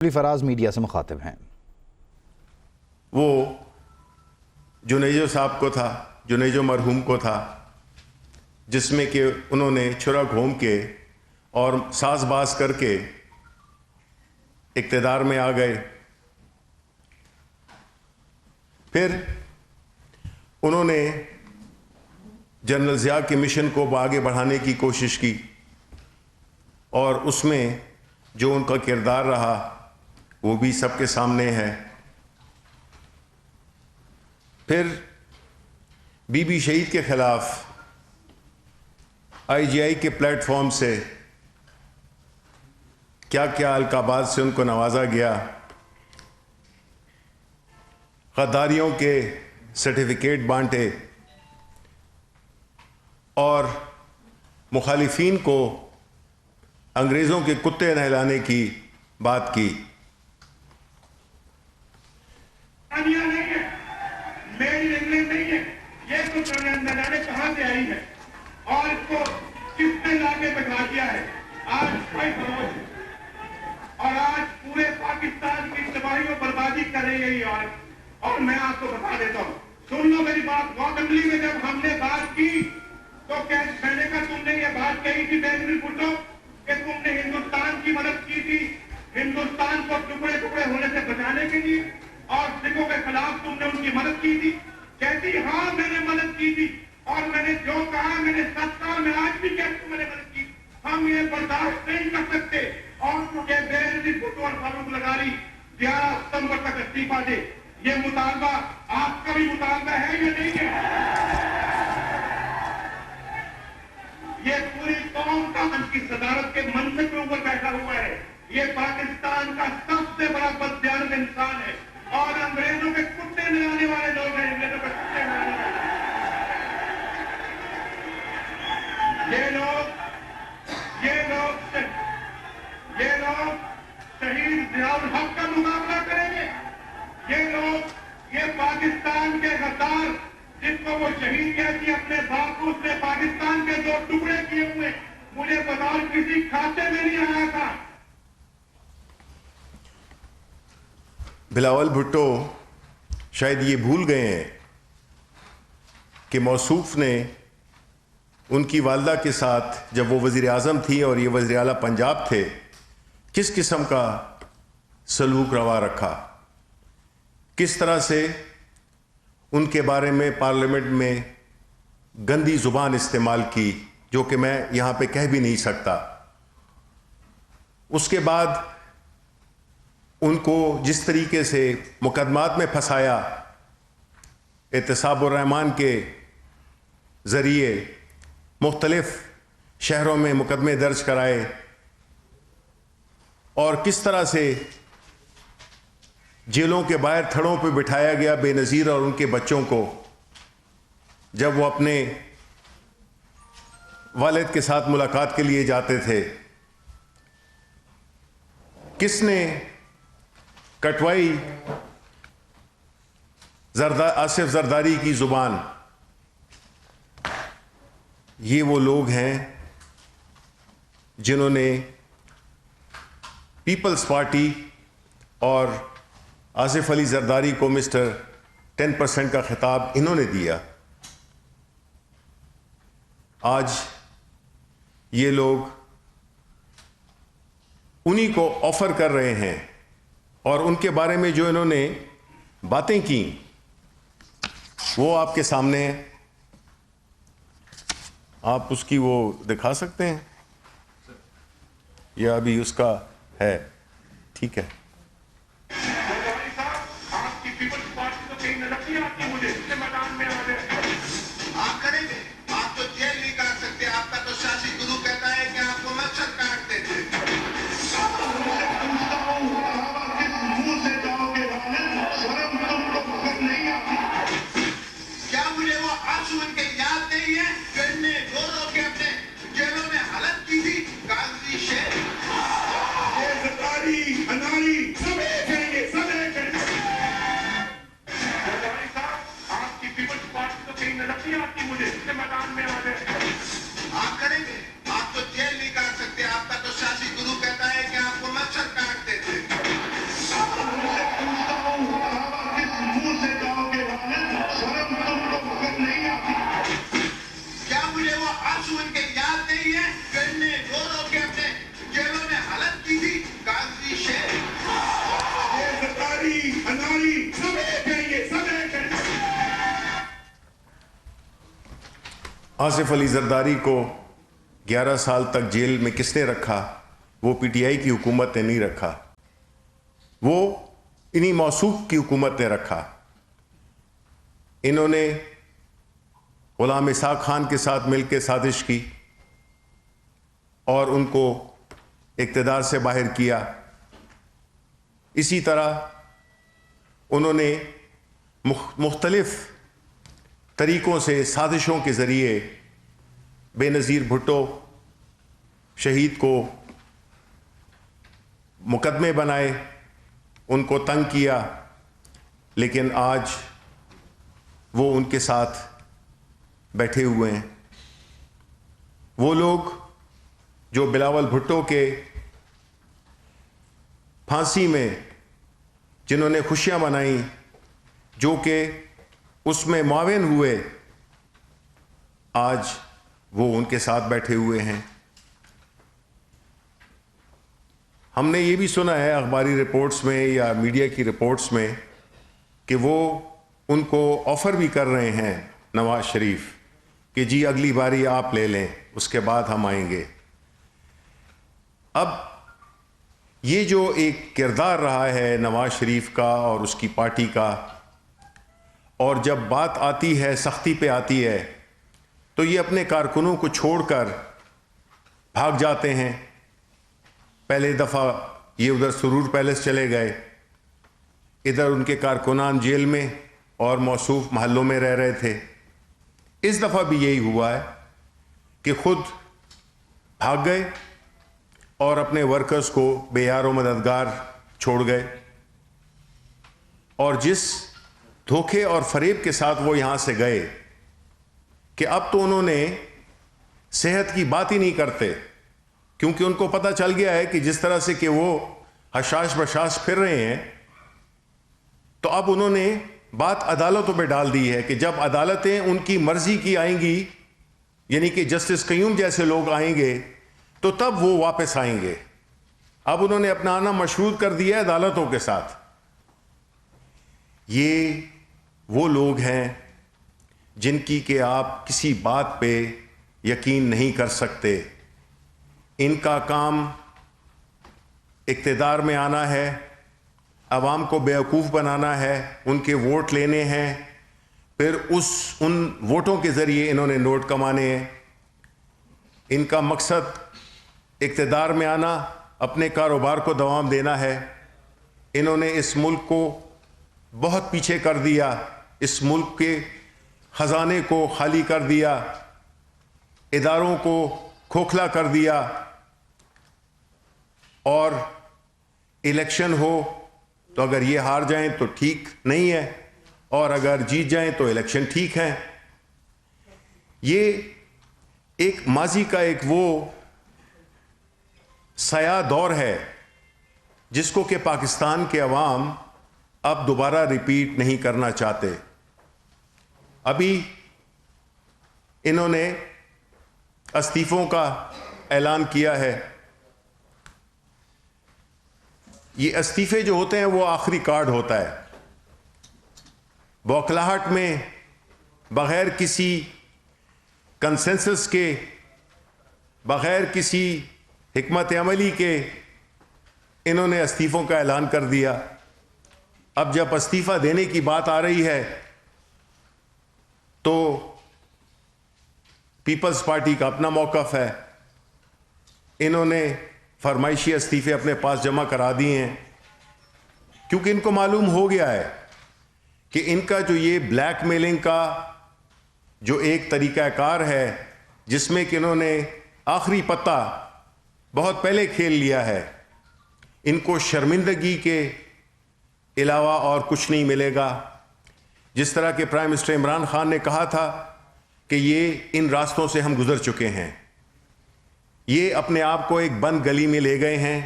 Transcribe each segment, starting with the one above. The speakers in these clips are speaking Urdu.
فراز میڈیا سے مخاطب ہیں۔ وہ جنیجو صاحب کو تھا، جنیجو مرحوم کو تھا، جس میں کہ انہوں نے چھرا گھوم کے اور ساز باز کر کے اقتدار میں آ گئے۔ پھر انہوں نے جنرل ضیاء کے مشن کو آگے بڑھانے کی کوشش کی، اور اس میں جو ان کا کردار رہا وہ بھی سب کے سامنے ہے۔ پھر بی بی شہید کے خلاف آئی جی آئی کے پلیٹ فارم سے کیا کیا القابات سے ان کو نوازا گیا، غداریوں کے سرٹیفکیٹ بانٹے اور مخالفین کو انگریزوں کے کتے نہلانے کی بات کی۔ نہیں ہے، میری انگلینڈ نہیں ہے، یہ تو نہ جانے کہاں سے آئی ہے اور اس کو کس نے لا کے بٹھا دیا ہے۔ آج بھائی فروغ اور آج پورے پاکستان کی تباہی و بربادی کر رہی ہے یہ عورت۔ اور میں آپ کو بتا دیتا ہوں، سن لو میری بات۔ اسمبلی میں جب ہم نے بات کی تو میں نے کہا تم نے یہ بات کہی تھی بینری بھٹو کہ تم نے ہندوستان کی مدد کی تھی، ہندوستان کو ٹکڑے ٹکڑے ہونے سے بچانے کے لیے، اور سکھوں کے خلاف تم نے ان کی مدد کی تھی۔ کہتی ہاں میں نے مدد کی تھی، اور میں نے جو کہا میں نے سچ کہا، میں آج بھی کہتی ہوں میں نے مدد کی۔ ہم یہ برداشت نہیں کر سکتے، اور چونکہ بینری بھٹو اور فاروق لغاری 11 ستمبر تک استعفا دے۔ یہ مطالبہ آپ کا بھی مطالبہ ہے یا نہیں ہے؟ یہ پوری قوم کا ان کی صدارت کے منصب کے اوپر بیٹھا ہوا ہے۔ یہ پاکستان کا سب سے بڑا بددیانت انسان ہے، اور انگریزوں کے کتے نہلانے والے لوگ ہیں، انگریزوں کے کتے نہلانے والے۔ یہ لوگ شہید ضیاء الحق کا مقابلہ کریں گے۔ یہ پاکستان کے غدار جس کو وہ شہید کہتی اپنے باپ کو، اس نے پاکستان کے 2 ٹکڑے کیے ہوئے، مجھے بطور کسی کھاتے میں نہیں آیا تھا۔ بلاول بھٹو شاید یہ بھول گئے ہیں کہ موصوف نے ان کی والدہ کے ساتھ جب وہ وزیر اعظم تھی اور یہ وزیر اعلیٰ پنجاب تھے، کس قسم کا سلوک روا رکھا، کس طرح سے ان کے بارے میں پارلیمنٹ میں گندی زبان استعمال کی، جو کہ میں یہاں پہ کہہ بھی نہیں سکتا۔ اس کے بعد ان کو جس طریقے سے مقدمات میں پھنسایا، احتساب الرحمان کے ذریعے مختلف شہروں میں مقدمے درج کرائے، اور کس طرح سے جیلوں کے باہر تھڑوں پہ بٹھایا گیا بے نظیر اور ان کے بچوں کو، جب وہ اپنے والد کے ساتھ ملاقات کے لیے جاتے تھے۔ کس نے کٹوائی آصف زرداری کی زبان؟ یہ وہ لوگ ہیں جنہوں نے پیپلز پارٹی اور آصف علی زرداری کو مسٹر 10% کا خطاب انہوں نے دیا۔ آج یہ لوگ انہی کو آفر کر رہے ہیں، اور ان کے بارے میں جو انہوں نے باتیں کی وہ آپ کے سامنے ہیں۔ آپ اس کی وہ دکھا سکتے ہیں یا ابھی اس کا ہے؟ ٹھیک ہے۔ آپ کی پیپلز پارٹی تو کہیں نظر نہیں آتی مجھے، اس کے میدان میں آ گئے۔ آپ کریں گے، آپ تو جیل نہیں کاٹ سکتے، آپ کا تو سیاسی گرو کہتا ہے کہ آپ کو مقصد کاٹ دیتے۔ کیا مجھے وہ آنسو ان کے یاد نہیں ہے جو ان نے رو رو کے اپنے جیلوں میں حالت کی تھی؟ کاغذی شیر یہ غداری، اناری آصف علی زرداری کو 11 سال تک جیل میں کس نے رکھا؟ وہ پی ٹی آئی کی حکومت نے نہیں رکھا، وہ انہی موصوف کی حکومت نے رکھا۔ انہوں نے غلام اسحاق خان کے ساتھ مل کے سازش کی اور ان کو اقتدار سے باہر کیا۔ اسی طرح انہوں نے مختلف طریقوں سے سازشوں کے ذریعے بے نظیر بھٹو شہید کو مقدمے بنائے، ان کو تنگ کیا، لیکن آج وہ ان کے ساتھ بیٹھے ہوئے ہیں۔ وہ لوگ جو بلاول بھٹو کے پھانسی میں جنہوں نے خوشیاں منائیں، جو کہ اس میں معاون ہوئے، آج وہ ان کے ساتھ بیٹھے ہوئے ہیں۔ ہم نے یہ بھی سنا ہے اخباری رپورٹس میں یا میڈیا کی رپورٹس میں کہ وہ ان کو آفر بھی کر رہے ہیں نواز شریف کہ جی اگلی باری آپ لے لیں، اس کے بعد ہم آئیں گے۔ اب یہ جو ایک کردار رہا ہے نواز شریف کا اور اس کی پارٹی کا، اور جب بات آتی ہے، سختی پہ آتی ہے، تو یہ اپنے کارکنوں کو چھوڑ کر بھاگ جاتے ہیں۔ پہلے دفعہ یہ ادھر سرور پیلس چلے گئے، ادھر ان کے کارکنان جیل میں اور موصوف محلوں میں رہ رہے تھے۔ اس دفعہ بھی یہی ہوا ہے کہ خود بھاگ گئے اور اپنے ورکرز کو بے یار و مددگار چھوڑ گئے، اور جس دھوکے اور فریب کے ساتھ وہ یہاں سے گئے کہ اب تو انہوں نے صحت کی بات ہی نہیں کرتے، کیونکہ ان کو پتہ چل گیا ہے کہ جس طرح سے کہ وہ حشاش بشاش پھر رہے ہیں، تو اب انہوں نے بات عدالتوں پہ ڈال دی ہے کہ جب عدالتیں ان کی مرضی کی آئیں گی، یعنی کہ جسٹس قیوم جیسے لوگ آئیں گے، تو تب وہ واپس آئیں گے۔ اب انہوں نے اپنا آنا مشروط کر دیا ہے عدالتوں کے ساتھ۔ یہ وہ لوگ ہیں جن کی کہ آپ کسی بات پہ یقین نہیں کر سکتے۔ ان کا کام اقتدار میں آنا ہے، عوام کو بیوقوف بنانا ہے، ان کے ووٹ لینے ہیں، پھر ان ووٹوں کے ذریعے انہوں نے نوٹ کمانے ہیں۔ ان کا مقصد اقتدار میں آنا، اپنے کاروبار کو دوام دینا ہے۔ انہوں نے اس ملک کو بہت پیچھے کر دیا، اس ملک کے خزانے کو خالی کر دیا، اداروں کو کھوکھلا کر دیا، اور الیکشن ہو تو اگر یہ ہار جائیں تو ٹھیک نہیں ہے، اور اگر جیت جائیں تو الیکشن ٹھیک ہے۔ یہ ایک ماضی کا ایک وہ سیاہ دور ہے جس کو کہ پاکستان کے عوام اب دوبارہ ریپیٹ نہیں کرنا چاہتے۔ ابھی انہوں نے استعفوں کا اعلان کیا ہے۔ یہ استعفے جو ہوتے ہیں وہ آخری کارڈ ہوتا ہے۔ بوکھلاہٹ میں بغیر کسی کنسنسس کے، بغیر کسی حکمت عملی کے انہوں نے استعفوں کا اعلان کر دیا۔ اب جب استعفیٰ دینے کی بات آ رہی ہے تو پیپلز پارٹی کا اپنا موقف ہے، انہوں نے فرمائشی استعفے اپنے پاس جمع کرا دیے ہیں، کیونکہ ان کو معلوم ہو گیا ہے کہ ان کا جو یہ بلیک میلنگ کا جو ایک طریقہ کار ہے، جس میں کہ انہوں نے آخری پتہ بہت پہلے کھیل لیا ہے، ان کو شرمندگی کے علاوہ اور کچھ نہیں ملے گا۔ جس طرح کہ پرائم منسٹر عمران خان نے کہا تھا کہ یہ ان راستوں سے ہم گزر چکے ہیں، یہ اپنے آپ کو ایک بند گلی میں لے گئے ہیں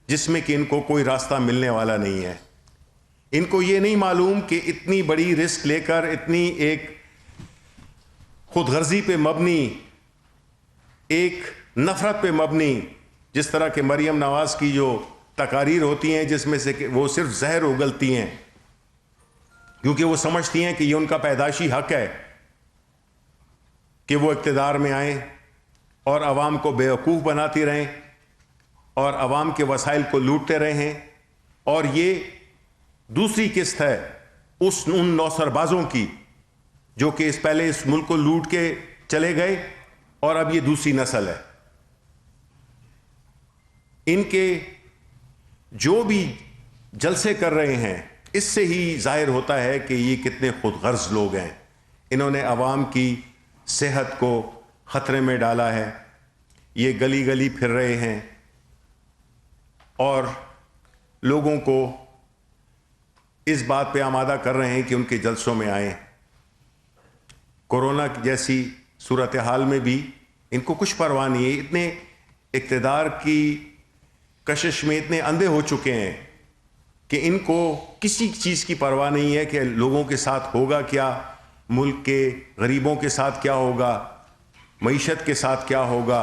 جس میں کہ ان کو کوئی راستہ ملنے والا نہیں ہے۔ ان کو یہ نہیں معلوم کہ اتنی بڑی رسک لے کر، اتنی ایک خود غرضی پہ مبنی، ایک نفرت پہ مبنی، جس طرح کہ مریم نواز کی جو تقاریر ہوتی ہیں جس میں سے کہ وہ صرف زہر اگلتی ہیں، کیونکہ وہ سمجھتی ہیں کہ یہ ان کا پیدائشی حق ہے کہ وہ اقتدار میں آئیں اور عوام کو بیوقوف بناتی رہیں اور عوام کے وسائل کو لوٹتے رہیں. اور یہ دوسری قسط ہے ان نوسربازوں کی جو کہ اس پہلے اس ملک کو لوٹ کے چلے گئے اور اب یہ دوسری نسل ہے. ان کے جو بھی جلسے کر رہے ہیں اس سے ہی ظاہر ہوتا ہے کہ یہ کتنے خود غرض لوگ ہیں. انہوں نے عوام کی صحت کو خطرے میں ڈالا ہے. یہ گلی گلی پھر رہے ہیں اور لوگوں کو اس بات پہ آمادہ کر رہے ہیں کہ ان کے جلسوں میں آئیں. کورونا جیسی صورتحال میں بھی ان کو کچھ پرواہ نہیں ہے. اتنے اقتدار کی کشش میں اتنے اندھے ہو چکے ہیں کہ ان کو کسی چیز کی پرواہ نہیں ہے کہ لوگوں کے ساتھ ہوگا کیا, ملک کے غریبوں کے ساتھ کیا ہوگا, معیشت کے ساتھ کیا ہوگا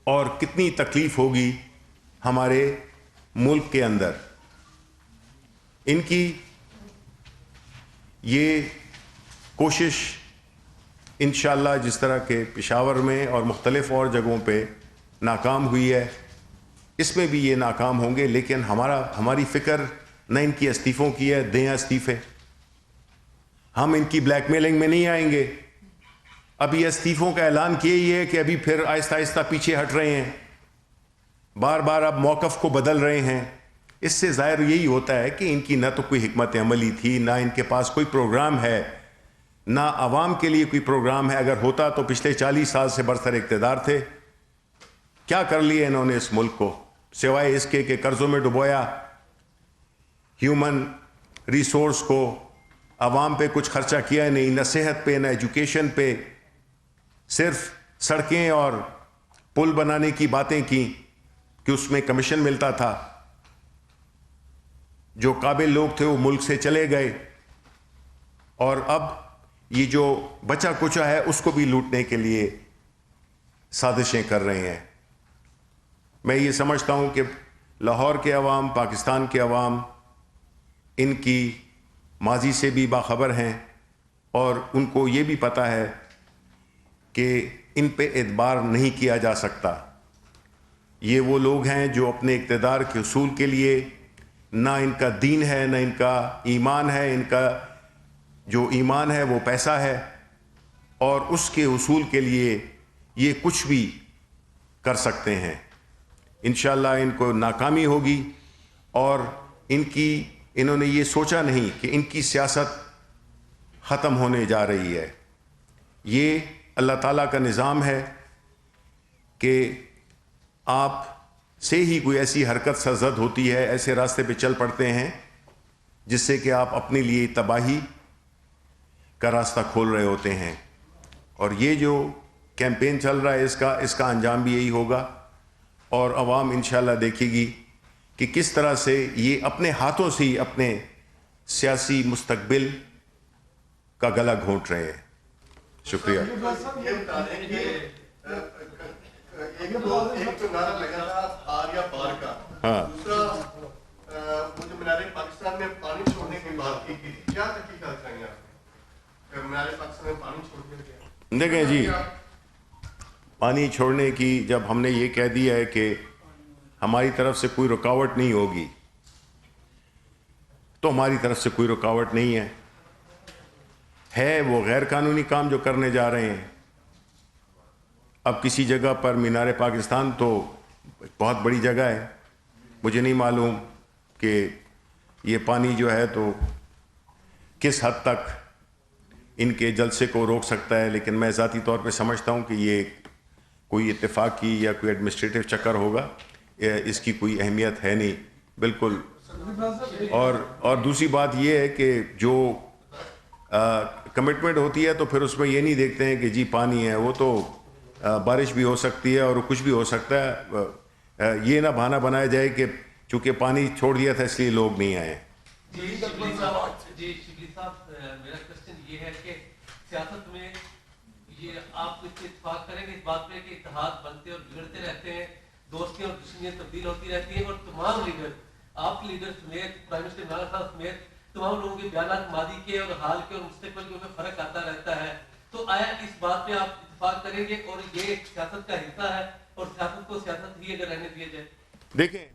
اور کتنی تکلیف ہوگی ہمارے ملک کے اندر. ان کی یہ کوشش انشاءاللہ جس طرح کہ پشاور میں اور مختلف اور جگہوں پہ ناکام ہوئی ہے, اس میں بھی یہ ناکام ہوں گے. لیکن ہماری فکر نہ ان کی استعفوں کی ہے, دیں استعفے. ہم ان کی بلیک میلنگ میں نہیں آئیں گے. ابھی استعفوں کا اعلان کیا ہی ہے کہ ابھی پھر آہستہ آہستہ پیچھے ہٹ رہے ہیں, بار بار اب موقف کو بدل رہے ہیں. اس سے ظاہر یہی ہوتا ہے کہ ان کی نہ تو کوئی حکمت عملی تھی, نہ ان کے پاس کوئی پروگرام ہے, نہ عوام کے لیے کوئی پروگرام ہے. اگر ہوتا تو پچھلے 40 سال سے برسر اقتدار تھے. کیا کر لیا انہوں نے اس ملک کو سوائے اس کے کہ قرضوں میں ڈبویا, ہیومن ریسورس کو عوام پہ کچھ خرچہ کیا نہیں, نہ صحت پہ نہ ایجوکیشن پہ. صرف سڑکیں اور پل بنانے کی باتیں کی کہ اس میں کمیشن ملتا تھا. جو قابل لوگ تھے وہ ملک سے چلے گئے اور اب یہ جو بچا کچا ہے اس کو بھی لوٹنے کے لیے سازشیں کر رہے ہیں. میں یہ سمجھتا ہوں کہ لاہور کے عوام, پاکستان کے عوام ان کی ماضی سے بھی باخبر ہیں اور ان کو یہ بھی پتہ ہے کہ ان پہ اعتبار نہیں کیا جا سکتا. یہ وہ لوگ ہیں جو اپنے اقتدار کے حصول کے لیے نہ ان کا دین ہے نہ ان کا ایمان ہے. ان کا جو ایمان ہے وہ پیسہ ہے اور اس کے حصول کے لیے یہ کچھ بھی کر سکتے ہیں. انشاءاللہ ان کو ناکامی ہوگی اور انہوں نے یہ سوچا نہیں کہ ان کی سیاست ختم ہونے جا رہی ہے. یہ اللہ تعالیٰ کا نظام ہے کہ آپ سے ہی کوئی ایسی حرکت سرزد ہوتی ہے, ایسے راستے پہ چل پڑتے ہیں جس سے کہ آپ اپنے لیے تباہی کا راستہ کھول رہے ہوتے ہیں. اور یہ جو کیمپین چل رہا ہے اس کا انجام بھی یہی ہوگا اور عوام انشاءاللہ دیکھے گی کہ کس طرح سے یہ اپنے ہاتھوں سے ہی اپنے سیاسی مستقبل کا گلا گھونٹ رہے ہیں. شکریہ. ایک تو نعرہ لگا تھا آر یا پار کا, دوسرا وہ جو مینار پاکستان میں پانی چھوڑنے کی بات کی تھی, کیا تحقیقات کریں گے آپ مینار پاکستان میں پانی چھوڑنے کی؟ دیکھیں جی, پانی چھوڑنے کی جب ہم نے یہ کہہ دیا ہے کہ ہماری طرف سے کوئی رکاوٹ نہیں ہوگی تو ہماری طرف سے کوئی رکاوٹ نہیں ہے. وہ غیر قانونی کام جو کرنے جا رہے ہیں. اب کسی جگہ پر مینار پاکستان تو بہت بڑی جگہ ہے, مجھے نہیں معلوم کہ یہ پانی جو ہے تو کس حد تک ان کے جلسے کو روک سکتا ہے, لیکن میں ذاتی طور پہ سمجھتا ہوں کہ یہ کوئی اتفاقی یا کوئی ایڈمنسٹریٹو چکر ہوگا, اس کی کوئی اہمیت ہے نہیں بالکل. اور دوسری بات یہ ہے کہ جو کمٹمنٹ ہوتی ہے تو پھر اس میں یہ نہیں دیکھتے ہیں کہ جی پانی ہے, وہ تو بارش بھی ہو سکتی ہے اور کچھ بھی ہو سکتا ہے. یہ نہ بہانہ بنایا جائے کہ چونکہ پانی چھوڑ دیا تھا اس لیے لوگ نہیں آئے. جی شبلی صاحب, میرا کوشچن یہ ہے کہ سیاست میں یہ آپ اس سے اتفاق کریں گے اس بات پہ کہ اتحاد بنتے اور بگڑتے رہتے ہیں, دوستیاں اور دشمنیاں تبدیل ہوتی رہتی ہیں اور تمام لیڈر, آپ کے لیڈر سمیت, پرائم منسٹر عمران خان سمیت تمام لوگوں کے بیانات ماضی کے اور حال کے اور مستقبل کے میں فرق آتا رہتا ہے. تو آیا اس بات پہ آپ اتفاق کریں گے اور یہ سیاست کا حصہ ہے اور سیاست کو سیاست ہی اگر رہنے دیا جائے؟ دیکھیں